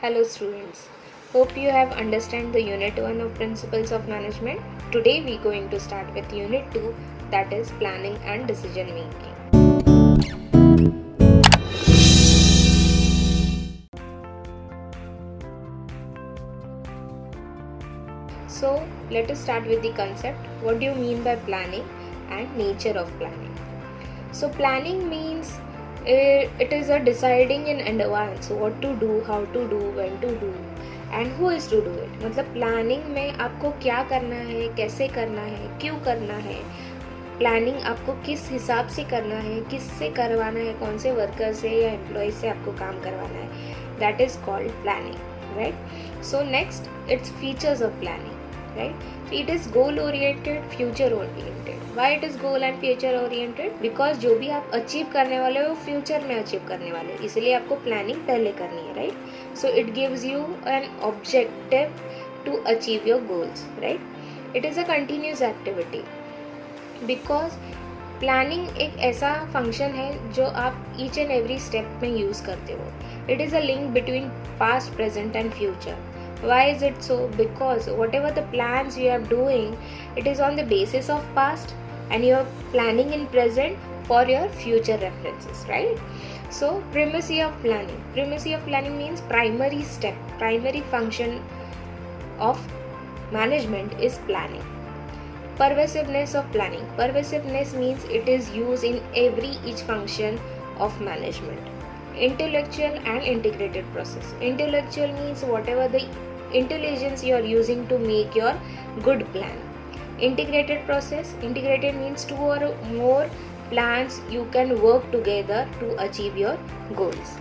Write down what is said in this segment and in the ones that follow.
Hello students. Hope you have understand the unit 1 of principles of management. Today we going to start with unit 2, that is planning and decision making. So let us start with the concept. What do you mean by planning and nature of planning? So planning means it is a deciding in advance what to do, how to do, when to do and who is to do it. मतलब planning में आपको क्या करना है, कैसे करना है, क्यों करना है, प्लानिंग आपको किस हिसाब से करना है, किससे करवाना है, कौन से वर्कर से या एम्प्लॉय से आपको काम करवाना है, that is called planning, right. So next its features of planning, right? So it is goal oriented, future oriented. Why it is goal and future oriented? Because जो भी आप अचीव करने वाले हो फ्यूचर में अचीव करने वाले हो, इसलिए आपको प्लानिंग पहले करनी है, right. So it gives you an objective to achieve your goals, right. It is a continuous activity because planning एक ऐसा फंक्शन है जो आप ईच एंड एवरी स्टेप में यूज़ करते हो. It is a link between past, present and future. Why is it so? Because whatever the plans you are doing, it is on the basis of past and you are planning in present for your future references, right? So primacy of planning. Primacy of planning means primary step, primary function of management is planning. Pervasiveness of planning. Pervasiveness means it is used in every each function of management. Intellectual and integrated process. Intellectual means whatever the intelligence you are using to make your good plan. Integrated process. Integrated means two or more plans you can work together to achieve your goals.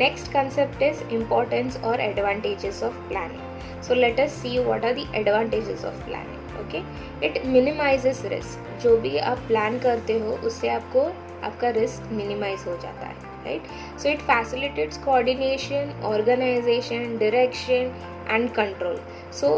Next concept is importance or advantages of planning. So let us see what are the advantages of planning. Okay, it minimizes risk. जो भी आप plan करते हो उससे आपको आपका risk minimise हो जाता है, right. So it facilitates coordination, organization, direction and control. So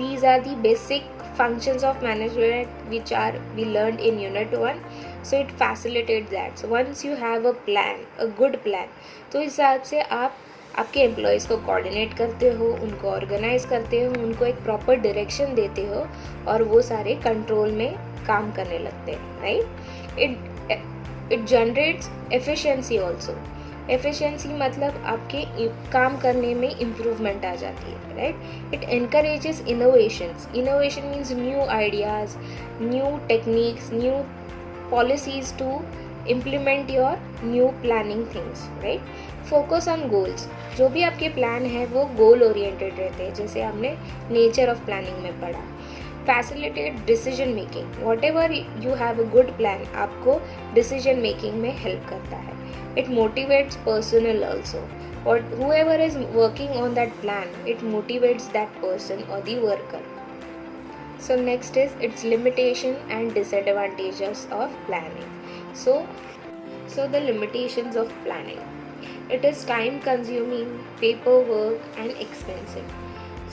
these are the basic functions of management which are we learned in unit 1. So it facilitates that. So once you have a plan, a good plan, तो इस हिसाब से आप आपके employees को coordinate करते हो, उनको ऑर्गेनाइज करते हो, उनको एक प्रॉपर डायरेक्शन देते हो और वो सारे कंट्रोल में काम करने लगते हैं, right. It generates efficiency also. Efficiency मतलब आपके काम करने में इम्प्रूवमेंट आ जाती है, right. It encourages innovations. Innovation means new ideas, new techniques, new policies to implement your new planning things, right. Focus on goals. जो भी आपके प्लान है वो गोल ओरिएंटेड रहते हैं, जैसे हमने नेचर ऑफ प्लानिंग में पढ़ा. Facilitate decision making. What ever you have a good plan आपको डिसीजन मेकिंग में हेल्प करता है. It motivates personal also. और whoever is working on that plan, it motivates that person or the worker. So next is its limitation and disadvantages of planning. So the limitations of planning. It is time consuming, paperwork and expensive.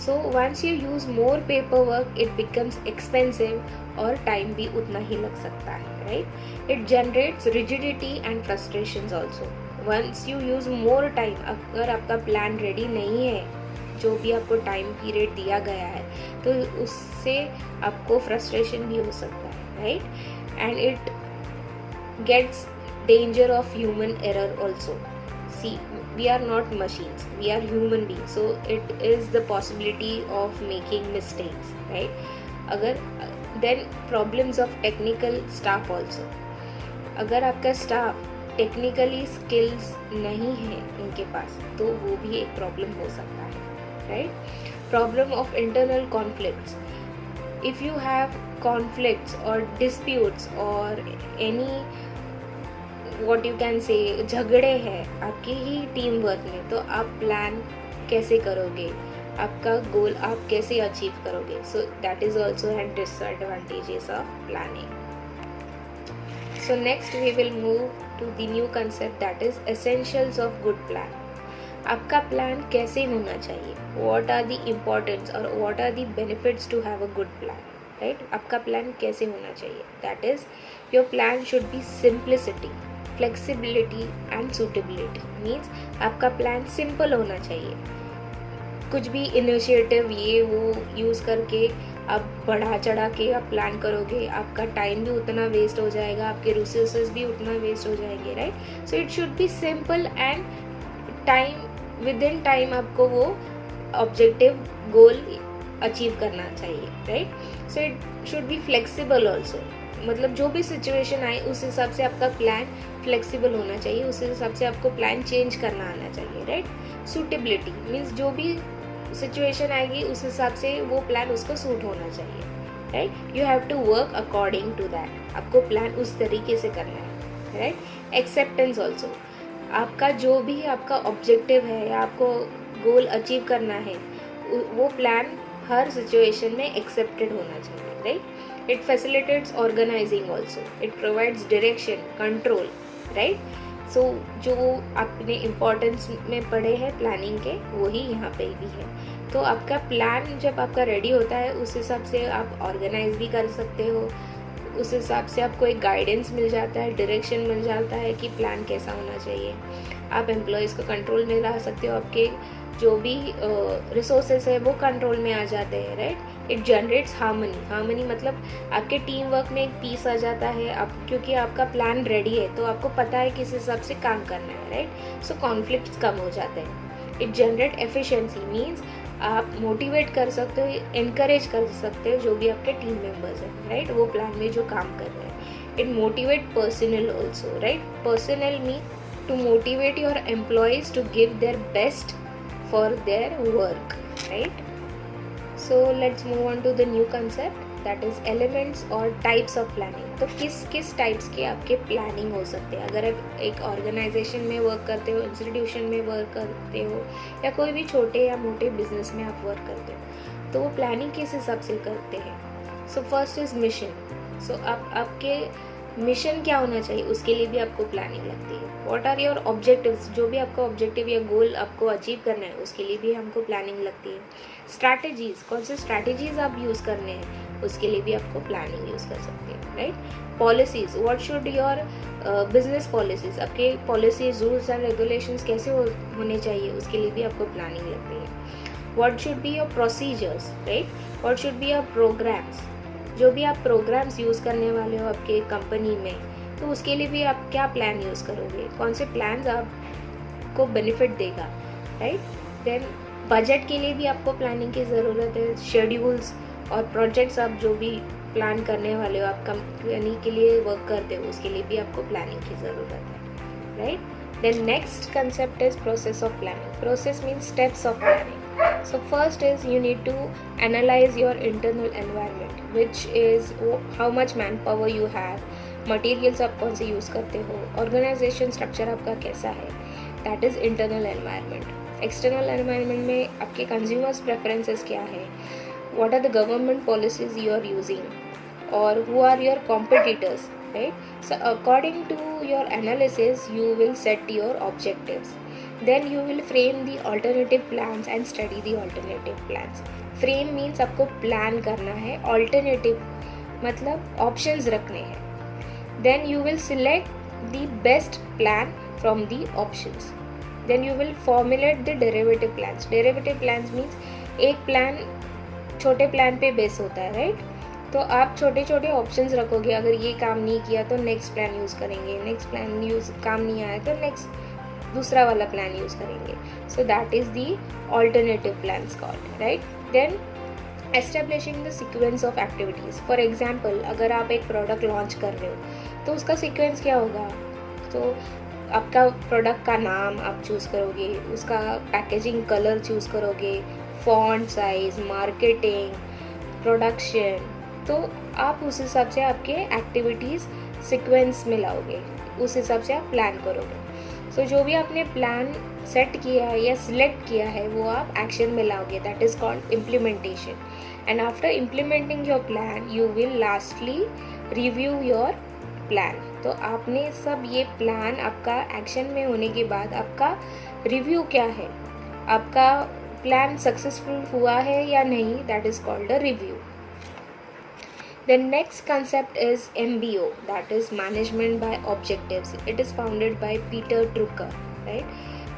So once you use more paperwork, it becomes expensive और time भी उतना ही लग सकता है, right? It generates rigidity and frustrations also. Once you use more time, अगर आपका plan ready नहीं है, जो भी आपको टाइम पीरियड दिया गया है, तो उससे आपको फ्रस्ट्रेशन भी हो सकता है, right. And it gets danger of human error also. See, we are not machines, we are human beings, so it is the possibility of making mistakes, right. अगर then problems of technical staff also. अगर आपका staff technically skills नहीं है उनके पास, तो वो भी एक प्रॉब्लम हो सकता है, right. Problem of internal conflicts. If you have conflicts और डिस्प्यूट्स और any what you can say झगड़े हैं आपकी ही टीम वर्क में, तो आप प्लान कैसे करोगे, आपका गोल आप कैसे अचीव करोगे. So that is also an disadvantages of planning. So next we will move to the new concept that is essentials of good plan. आपका प्लान कैसे होना चाहिए, वॉट आर द इम्पोर्टेंस और what are the benefits to have a good plan, right. आपका plan कैसे होना चाहिए, that is your plan should be simplicity, flexibility and suitability means आपका प्लान सिंपल होना चाहिए। कुछ भी इनिशिएटिव ये वो यूज़ करके आप बढ़ा चढ़ा के आप प्लान करोगे, आपका टाइम भी उतना वेस्ट हो जाएगा, आपके रिसोर्सेज भी उतना वेस्ट हो जाएंगे, right. So it should be simple and time with in time आपको वो ऑब्जेक्टिव गोल अचीव करना चाहिए, right. So it should be flexible also, मतलब जो भी सिचुएशन आए उस हिसाब से आपका प्लान फ्लेक्सिबल होना चाहिए, उस हिसाब से आपको प्लान चेंज करना आना चाहिए, राइट। सूटेबिलिटी मीन्स जो भी सिचुएशन आएगी उस हिसाब से वो प्लान उसको सूट होना चाहिए, right. You have to work according to that, आपको प्लान उस तरीके से करना है, राइट। एक्सेप्टेंस ऑल्सो, आपका जो भी आपका ऑब्जेक्टिव है या आपको गोल अचीव करना है वो प्लान हर सिचुएशन में एक्सेप्टेड होना चाहिए, right. It facilitates organising also, it provides direction, control, right. So जो आपने इम्पोर्टेंस में पढ़े हैं प्लानिंग के वही यहाँ पे भी है। तो आपका प्लान जब आपका रेडी होता है उस हिसाब से आप ऑर्गेनाइज भी कर सकते हो, उस हिसाब से आपको एक गाइडेंस मिल जाता है, डायरेक्शन मिल जाता है कि प्लान कैसा होना चाहिए। आप एम्प्लॉयज़ को कंट्रोल में ला सकते हो, आपके जो भी रिसोर्सेस है वो कंट्रोल में आ जाते हैं, right. It generates harmony, harmony मतलब आपके टीम वर्क में एक पीस आ जाता है, आप क्योंकि आपका प्लान रेडी है तो आपको पता है किस हिसाब से काम करना है, राइट। सो कॉन्फ्लिक्ट्स कम हो जाते हैं। इट जनरेट एफिशिएंसी मीन्स आप मोटिवेट कर सकते हो, इनकरेज कर सकते हो जो भी आपके टीम मेंबर्स हैं, राइट, वो प्लान में जो काम कर रहे हैं। It motivate personal also, right. Personal mean to motivate your employees to give their best for their work, right? So let's move on to the new concept, that is elements or types of planning. तो किस types के आपके planning हो सकते हैं। अगर आप एक ऑर्गेनाइजेशन में वर्क करते हो, इंस्टीट्यूशन में वर्क करते हो या कोई भी छोटे या मोटे बिजनेस में आप वर्क करते हो तो वो प्लानिंग किस हिसाब से करते हैं। So first is mission. So आपके मिशन क्या होना चाहिए उसके लिए भी आपको प्लानिंग लगती है। व्हाट आर योर ऑब्जेक्टिव्स, जो भी आपका ऑब्जेक्टिव या गोल आपको अचीव करना है उसके लिए भी हमको प्लानिंग लगती है। स्ट्रैटेजीज, कौन से स्ट्रैटेजीज आप यूज़ करने हैं उसके लिए भी आपको प्लानिंग यूज़ कर सकते हैं, right. Policies, what should your business policies, आपके पॉलिसीज रूल्स एंड रेगुलेशंस कैसे होने चाहिए उसके लिए भी आपको प्लानिंग लगती है। What should be your procedures, right. What should be your programs, जो भी आप प्रोग्राम्स यूज़ करने वाले हो आपके कंपनी में तो उसके लिए भी आप क्या प्लान यूज़ करोगे, कौन से प्लान्स आपको बेनिफिट देगा, राइट। देन बजट के लिए भी आपको प्लानिंग की ज़रूरत है। शेड्यूल्स और प्रोजेक्ट्स आप जो भी प्लान करने वाले हो, आप कंपनी के लिए वर्क करते हो उसके लिए भी आपको प्लानिंग की ज़रूरत है, right. Then next concept is process of planning. Process means steps of planning. So first is you need to analyze your internal environment, which is how much manpower you have, materials आप कौन से use करते हो, organization structure आपका कैसा है, that is internal environment. External environment में आपके consumers preferences क्या है, what are the government policies you are using, or who are your competitors, right? So according to your analysis you will set your objectives. Then you will frame the alternative plans and study the alternative plans. Frame means आपको plan करना है, alternative मतलब options रखने हैं. Then you will select the best plan from the options. Then you will formulate the derivative plans. Derivative plans means एक plan छोटे plan पे base होता है, right? तो आप छोटे छोटे ऑप्शंस रखोगे, अगर ये काम नहीं किया तो नेक्स्ट प्लान यूज़ करेंगे, नेक्स्ट प्लान काम नहीं आया तो नेक्स्ट दूसरा वाला प्लान यूज़ करेंगे. So that is the alternative plans called, right. Then establishing the sequence of activities. For example अगर आप एक प्रोडक्ट लॉन्च कर रहे हो तो उसका सीक्वेंस क्या होगा, तो आपका प्रोडक्ट का नाम आप चूज़ करोगे, उसका पैकेजिंग कलर चूज़ करोगे, फॉन्ट साइज, मार्केटिंग, प्रोडक्शन. तो आप उस हिसाब से आपके एक्टिविटीज़ सीक्वेंस में लाओगे, उस हिसाब से आप प्लान करोगे. सो जो भी आपने प्लान सेट किया है या सिलेक्ट किया है वो आप एक्शन में लाओगे. That is called implementation. And after implementing your plan you will lastly review your plan. तो आपने सब ये प्लान आपका एक्शन में होने के बाद आपका रिव्यू क्या है, आपका प्लान सक्सेसफुल हुआ है या नहीं, that is called a review. The next concept is MBO, that is Management by Objectives. It is founded by Peter Drucker, right?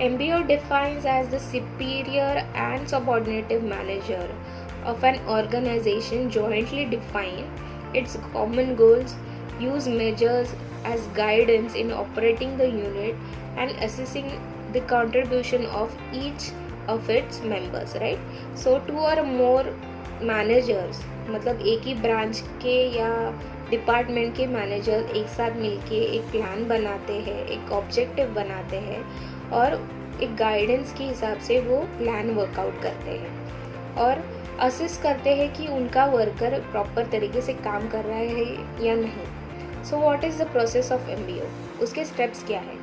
MBO defines as the superior and subordinative manager of an organization jointly define its common goals, use measures as guidance in operating the unit and assessing the contribution of each of its members, right? So two or more managers, मतलब एक ही branch के या department के manager एक साथ मिलके एक plan बनाते हैं, एक ऑब्जेक्टिव बनाते हैं और एक गाइडेंस के हिसाब से वो प्लान वर्कआउट करते हैं और असिस्ट करते हैं कि उनका वर्कर प्रॉपर तरीके से काम कर रहा है या नहीं. So what is the process of MBO? उसके स्टेप्स क्या है?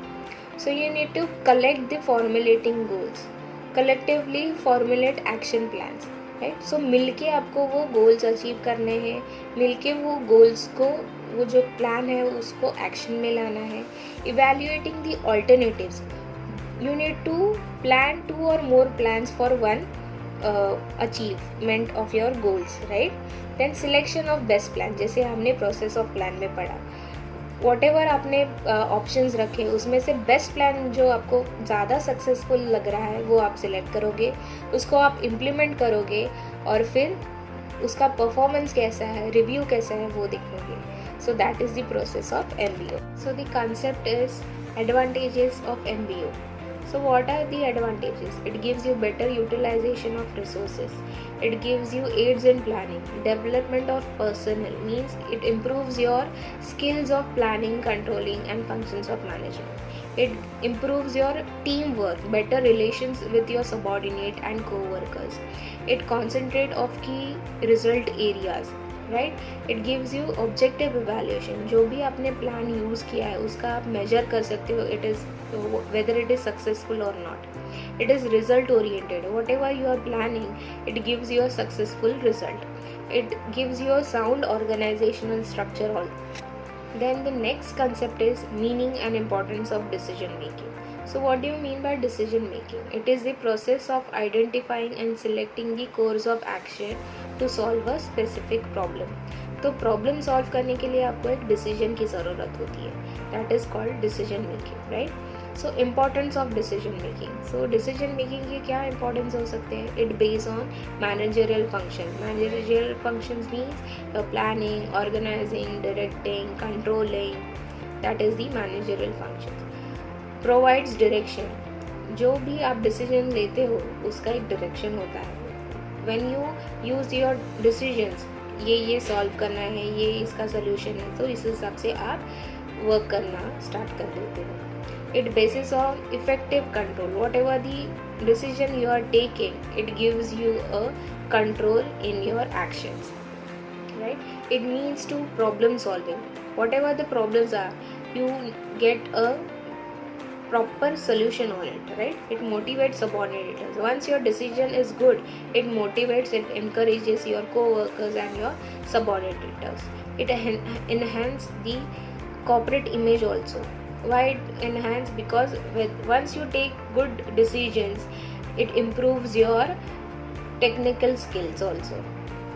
So you need to collect the formulating goals, collectively formulate action plans, right? So मिलके आपको वो गोल्स अचीव करने हैं, मिलके वो गोल्स को, वो जो प्लान है उसको एक्शन में लाना है. Evaluating the alternatives, you need to plan 2 or more plans for one achievement of your goals, right? Then selection of best plan, जैसे हमने प्रोसेस ऑफ प्लान में पढ़ा. वॉट एवर आपने ऑप्शंस रखे उसमें से बेस्ट प्लान जो आपको ज़्यादा सक्सेसफुल लग रहा है वो आप सिलेक्ट करोगे, उसको आप इम्प्लीमेंट करोगे और फिर उसका परफॉर्मेंस कैसा है, रिव्यू कैसा है वो देखोगे. सो that is the process of MBO. So the concept is advantages of MBO. So what are the advantages? It gives you better utilization of resources. It gives you aids in planning. Development of personnel means it improves your skills of planning, controlling and functions of management. It improves your teamwork, better relations with your subordinate and co-workers. It concentrate of key result areas. Right? It gives you objective evaluation, जो भी आपने plan use किया है उसका आप major कर सकते हो, it is whether it is successful or not. It is result oriented. Whatever you are planning it gives you a successful result. It gives you a sound organisational structure all. Then the next concept is meaning and importance of decision making. So what do you mean by decision making? It is the process of identifying and selecting the course of action to solve a specific problem. तो problem solve करने के लिए आपको एक decision की ज़रूरत होती है, that is called decision making, right? So importance of decision making. So decision making के क्या इंपॉर्टेंस हो सकते हैं? It based on managerial function. Managerial functions means planning, organizing, directing, controlling, that is the managerial function. Provides direction, जो भी आप decision लेते हो उसका एक डायरेक्शन होता है. When you use your decisions, ये सॉल्व करना है, ये इसका सोल्यूशन है, तो इस हिसाब से आप वर्क करना स्टार्ट कर देते हो. It basis on effective control. Whatever the decision you are taking it gives you a control in your actions, right? It means to problem solving. Whatever the problems are you get a proper solution on it, right? It motivates subordinates. Once your decision is good, it motivates, it encourages your co-workers and your subordinates. It enhances the corporate image also. Why it enhance? Because once you take good decisions, it improves your technical skills also.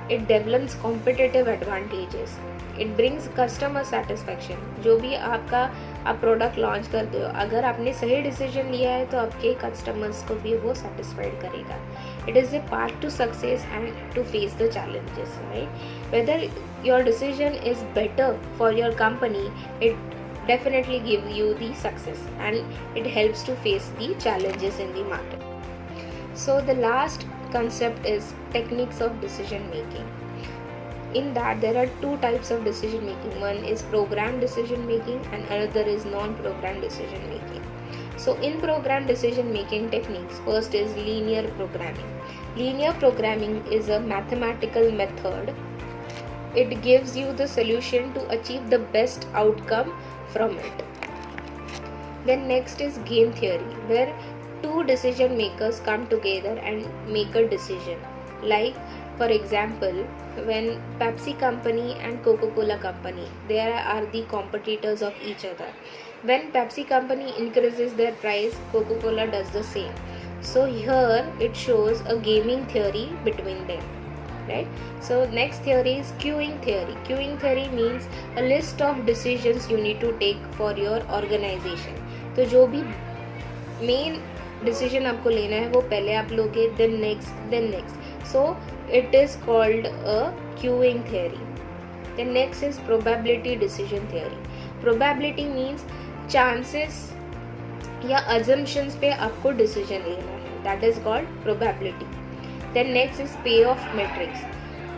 It develops competitive advantages. It brings customer satisfaction. जो भी आपका आप product launch करते हो, अगर आपने सही decision लिया है तो आपके कस्टमर्स को भी वो सेटिस्फाइड करेगा. It is a part to success and to face the challenges, right? Whether your decision is better for your company, it definitely give you the success and it helps to face the challenges in the market. So the last concept is techniques of decision making. In that there are two types of decision making. One is programmed decision making and another is non-programmed decision making. So in programmed decision making techniques, first is linear programming. Linear programming is a mathematical method. It gives you the solution to achieve the best outcome from it. Then next is game theory, where two decision makers come together and make a decision. Like for example, when Pepsi company and Coca-Cola company, they are the competitors of each other. When Pepsi company increases their price, Coca-Cola does the same. So here it shows a gaming theory between them. right? So next theory is queuing theory. Queuing theory means a list of decisions you need to take for your organization. तो जो भी main decision आपको लेना है वो पहले आप लोगे, then next, so it is called a queuing theory. Then next is probability decision theory. Probability means chances या अजम्पशंस पे आपको डिसीजन लेना है, that is called probability. Then next is payoff matrix,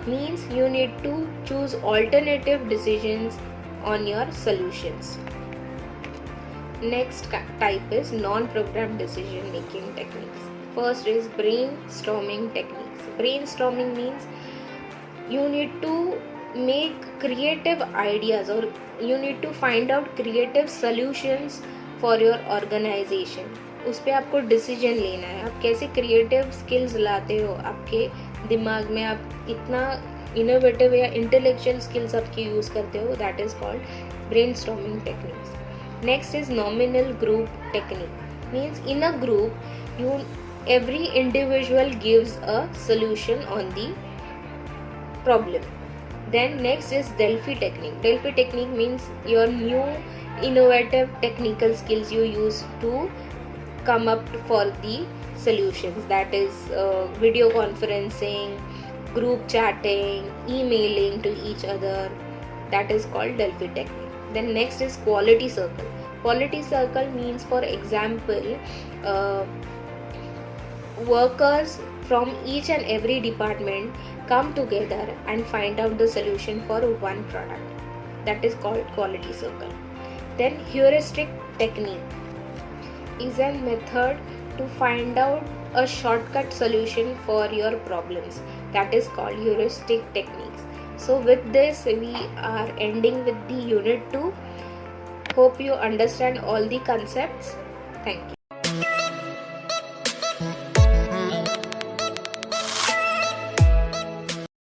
means you need to choose alternative decisions on your solutions. Next type is non-programmed decision making techniques. First is brainstorming techniques. Brainstorming means you need to make creative ideas or you need to find out creative solutions for your organization. उस पर आपको decision लेना है, आप कैसे creative skills लाते हो आपके दिमाग में, आप इतना इनोवेटिव या इंटेलेक्चुअल स्किल्स आपकी यूज़ करते हो, that is called brainstorming techniques. Next is nominal group technique. Means in a group, every individual gives a solution on the problem. Then next is Delphi technique. Delphi technique means your new innovative technical skills you use to come up for the solutions. That is video conferencing, group chatting, emailing to each other. That is called Delphi technique. Then next is quality circle. Quality circle means, for example, workers from each and every department come together and find out the solution for one product. That is called quality circle. Then heuristic technique is a method to find out a shortcut solution for your problems. That is called heuristic techniques. So with this we are ending with the unit 2. Hope you understand all the concepts. Thank you.